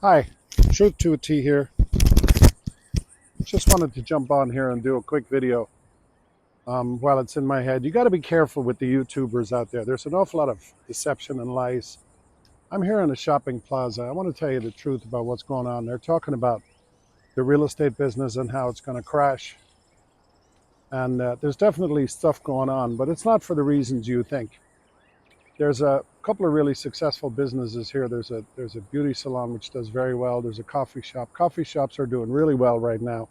Hi, Truth to a T here. Just wanted to jump on here and do a quick video while it's in my head. You got to be careful with the YouTubers out there. There's an awful lot of deception and lies. I'm here in a shopping plaza. I want to tell you the truth about what's going on. They're talking about the real estate business and how it's going to crash. And there's definitely stuff going on, but it's not for the reasons you think. There's a couple of really successful businesses here. There's a beauty salon which does very well. There's a coffee shop. Coffee shops are doing really well right now.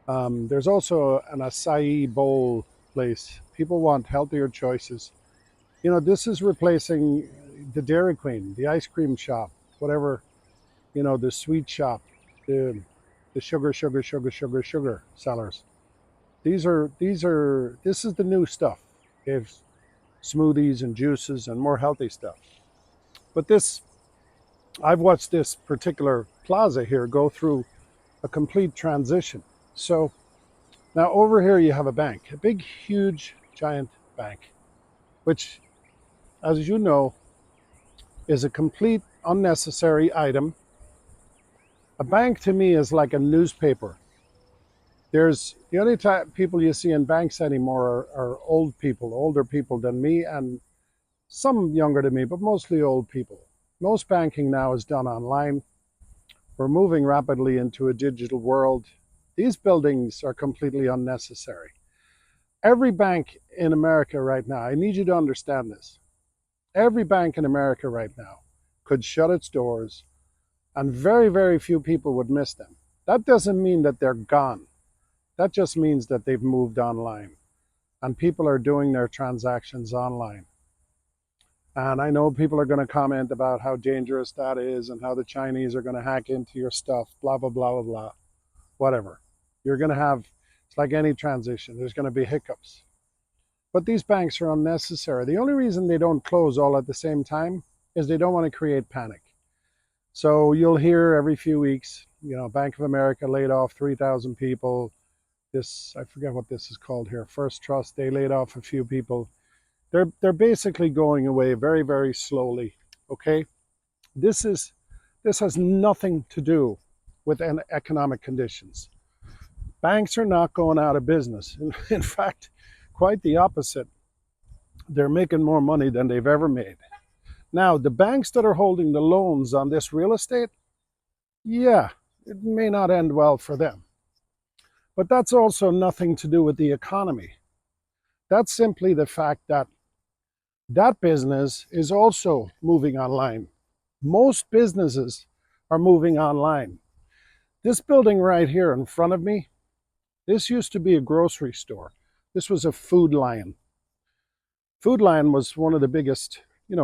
There's also an acai bowl place. People want healthier choices. You know, this is replacing the Dairy Queen, the ice cream shop, whatever, the sweet shop, the sugar sellers. This is the new stuff. They've smoothies and juices and more healthy stuff. But I've watched this particular plaza here go through a complete transition. So now over here you have a bank, a big, huge, giant bank, which, as you know, is a complete unnecessary item. A bank to me is like a newspaper. There's the only people you see in banks anymore are old people, older people than me, and some younger than me, but mostly old people. Most banking now is done online. We're moving rapidly into a digital world. These buildings are completely unnecessary. Every bank in America right now, I need you to understand this. Every bank in America right now could shut its doors and very, very few people would miss them. That doesn't mean that they're gone. That just means that they've moved online and people are doing their transactions online. And I know people are going to comment about how dangerous that is and how the Chinese are going to hack into your stuff, blah, blah, blah, blah, blah, whatever. You're going to have, it's like any transition, there's going to be hiccups. But these banks are unnecessary. The only reason they don't close all at the same time is they don't want to create panic. So you'll hear every few weeks, Bank of America laid off 3,000 people. I forget what this is called here, First Trust, they laid off a few people. They're basically going away very, very slowly. Okay, this has nothing to do with economic conditions. Banks are not going out of business. In fact, quite the opposite. They're making more money than they've ever made. Now, the banks that are holding the loans on this real estate, yeah, it may not end well for them. But that's also nothing to do with the economy. That's simply the fact that that business is also moving online. Most businesses are moving online. This building right here in front of me, this used to be a grocery store. This was a Food Lion. Food Lion was one of the biggest,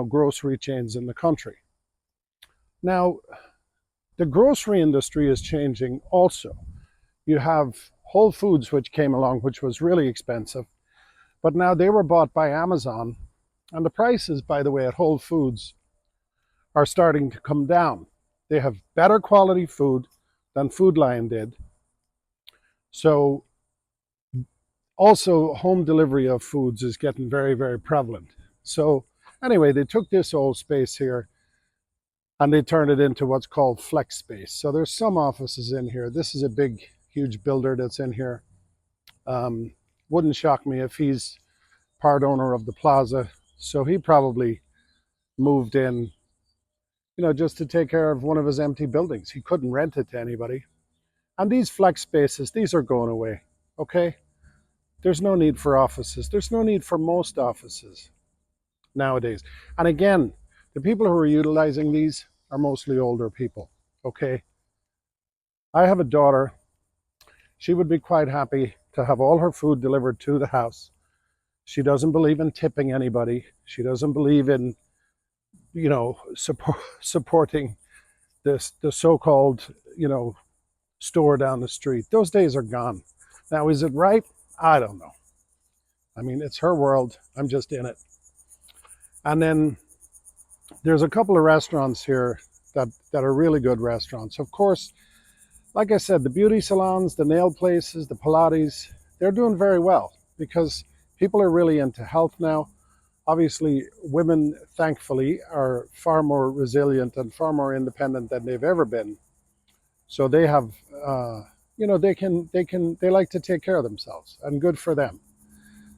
grocery chains in the country. Now, the grocery industry is changing also. You have Whole Foods, which came along, which was really expensive, but now they were bought by Amazon. And the prices, by the way, at Whole Foods are starting to come down. They have better quality food than Food Lion did. So also home delivery of foods is getting very, very prevalent. So anyway, they took this old space here and they turned it into what's called flex space. So there's some offices in here. This is a big, huge builder that's in here. Wouldn't shock me if he's part owner of the plaza. So he probably moved in, just to take care of one of his empty buildings. He couldn't rent it to anybody. And these flex spaces, these are going away, okay? There's no need for offices. There's no need for most offices nowadays. And again, the people who are utilizing these are mostly older people, okay? I have a daughter. She would be quite happy to have all her food delivered to the house. She doesn't believe in tipping anybody. She doesn't believe in, supporting the so-called, store down the street. Those days are gone. Now, is it right? I don't know. I mean, it's her world. I'm just in it. And then there's a couple of restaurants here that are really good restaurants. Of course, like I said, the beauty salons, the nail places, the Pilates, they're doing very well because people are really into health now. Obviously, women, thankfully, are far more resilient and far more independent than they've ever been. So they have, they like to take care of themselves, and good for them.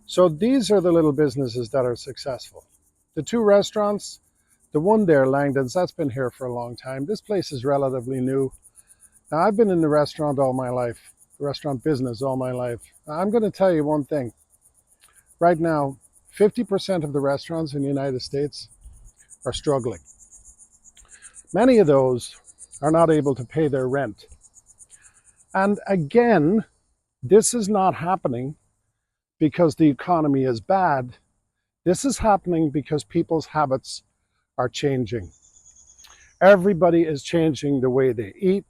So these are the little businesses that are successful. The two restaurants, the one there, Langdon's, that's been here for a long time. This place is relatively new. Now, I've been in the restaurant all my life, the restaurant business all my life. I'm going to tell you one thing. Right now, 50% of the restaurants in the United States are struggling. Many of those are not able to pay their rent. And again, this is not happening because the economy is bad. This is happening because people's habits are changing. Everybody is changing the way they eat,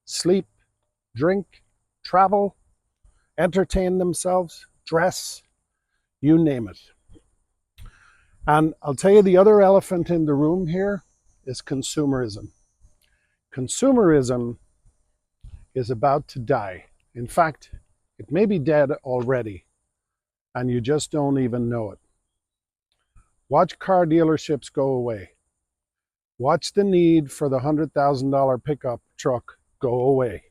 sleep, drink, travel, entertain themselves, dress, you name it. And I'll tell you, the other elephant in the room here is consumerism. Consumerism is about to die. In fact, it may be dead already, and you just don't even know it. Watch car dealerships go away. Watch the need for the $100,000 pickup truck go away.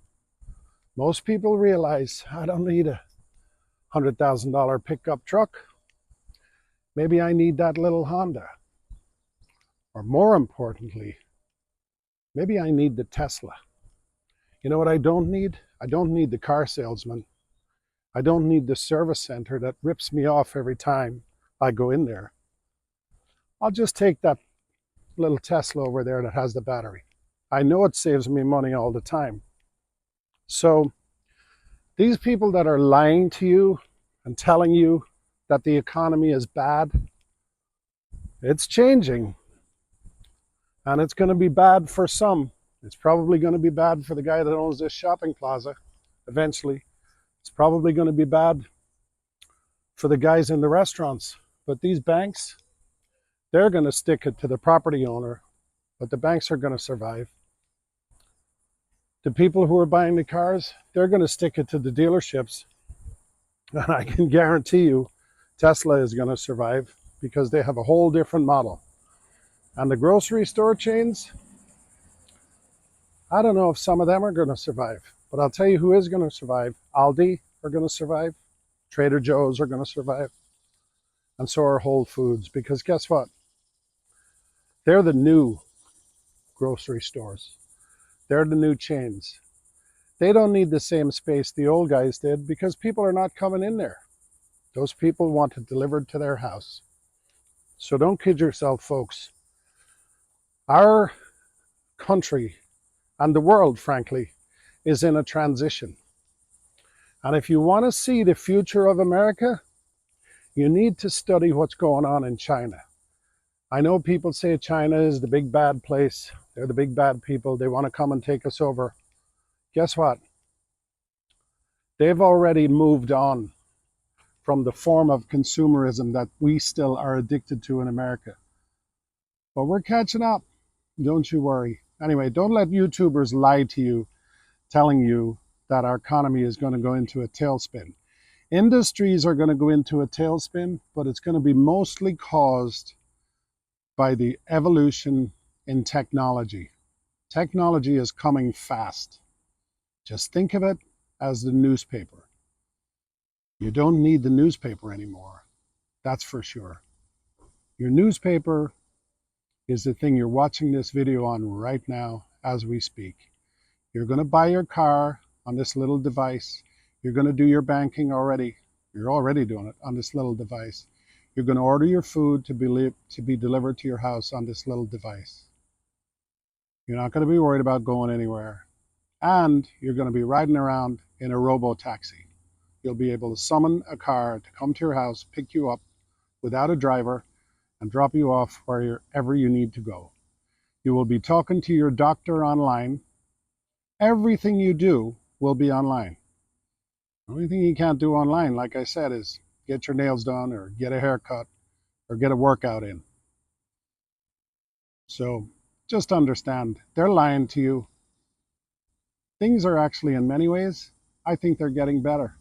Most people realize, I don't need a $100,000 pickup truck. Maybe I need that little Honda. Or more importantly, maybe I need the Tesla. You know what I don't need? I don't need the car salesman. I don't need the service center that rips me off every time I go in there. I'll just take that little Tesla over there that has the battery. I know it saves me money all the time. So these people that are lying to you and telling you that the economy is bad, it's changing. And it's going to be bad for some. It's probably going to be bad for the guy that owns this shopping plaza eventually. It's probably going to be bad for the guys in the restaurants. But these banks, they're going to stick it to the property owner, but the banks are going to survive. The people who are buying the cars, they're going to stick it to the dealerships. And I can guarantee you, Tesla is going to survive because they have a whole different model. And the grocery store chains, I don't know if some of them are going to survive, but I'll tell you who is going to survive. Aldi are going to survive. Trader Joe's are going to survive. And so are Whole Foods, because guess what? They're the new grocery stores. They're the new chains. They don't need the same space the old guys did because people are not coming in there. Those people want it delivered to their house. So don't kid yourself, folks. Our country and the world, frankly, is in a transition. And if you want to see the future of America, you need to study what's going on in China. I know people say China is the big bad place. They're the big bad people. They want to come and take us over. Guess what? They've already moved on from the form of consumerism that we still are addicted to in America. But we're catching up. Don't you worry. Anyway, don't let YouTubers lie to you, telling you that our economy is going to go into a tailspin. Industries are going to go into a tailspin, but it's going to be mostly caused by the evolution in technology. Technology is coming fast. Just think of it as the newspaper. You don't need the newspaper anymore. That's for sure. Your newspaper is the thing you're watching this video on right now as we speak. You're going to buy your car on this little device. You're going to do your banking already. You're already doing it on this little device. You're going to order your food to be delivered to your house on this little device. You're not going to be worried about going anywhere. And you're going to be riding around in a robo-taxi. You'll be able to summon a car to come to your house, pick you up without a driver, and drop you off wherever you need to go. You will be talking to your doctor online. Everything you do will be online. The only thing you can't do online, like I said, is get your nails done or get a haircut or get a workout in. So just understand, they're lying to you. Things are actually, in many ways, I think they're getting better.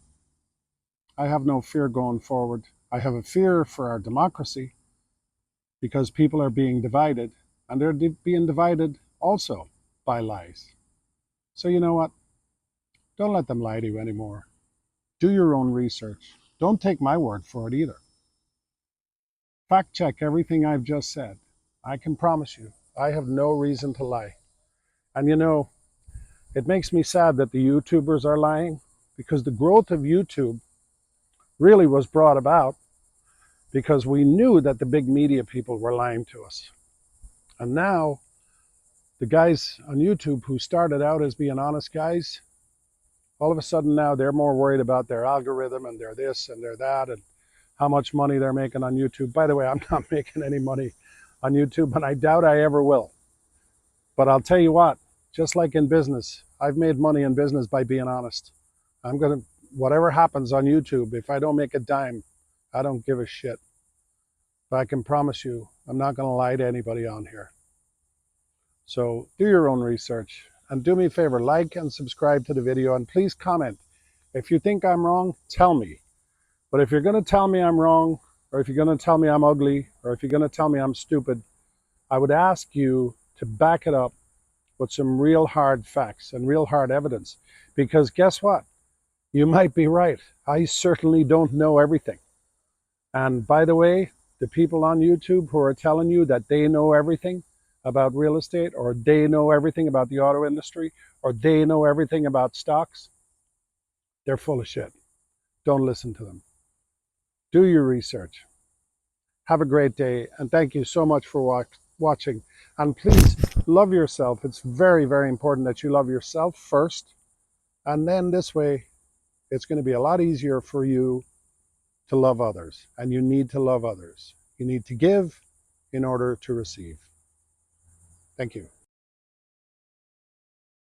I have no fear going forward. I have a fear for our democracy, because people are being divided, and they're being divided also by lies. So you know what? Don't let them lie to you anymore. Do your own research. Don't take my word for it either. Fact check everything I've just said. I can promise you, I have no reason to lie. And you know, it makes me sad that the YouTubers are lying, because the growth of YouTube really was brought about because we knew that the big media people were lying to us. And now, the guys on YouTube who started out as being honest guys, all of a sudden now they're more worried about their algorithm and their this and their that and how much money they're making on YouTube. By the way, I'm not making any money on YouTube, and I doubt I ever will. But I'll tell you what, just like in business, I've made money in business by being honest. I'm going to, whatever happens on YouTube, if I don't make a dime, I don't give a shit. But I can promise you, I'm not going to lie to anybody on here. So do your own research, and do me a favor, like and subscribe to the video, and please comment. If you think I'm wrong, tell me. But if you're going to tell me I'm wrong, or if you're going to tell me I'm ugly, or if you're going to tell me I'm stupid, I would ask you to back it up with some real hard facts and real hard evidence. Because guess what? You might be right. I certainly don't know everything. And by the way, the people on YouTube who are telling you that they know everything about real estate, or they know everything about the auto industry, or they know everything about stocks, they're full of shit. Don't listen to them. Do your research. Have a great day, and thank you so much for watching. And please love yourself. It's very, very important that you love yourself first, and then this way it's going to be a lot easier for you to love others. And you need to love others. You need to give in order to receive. Thank you.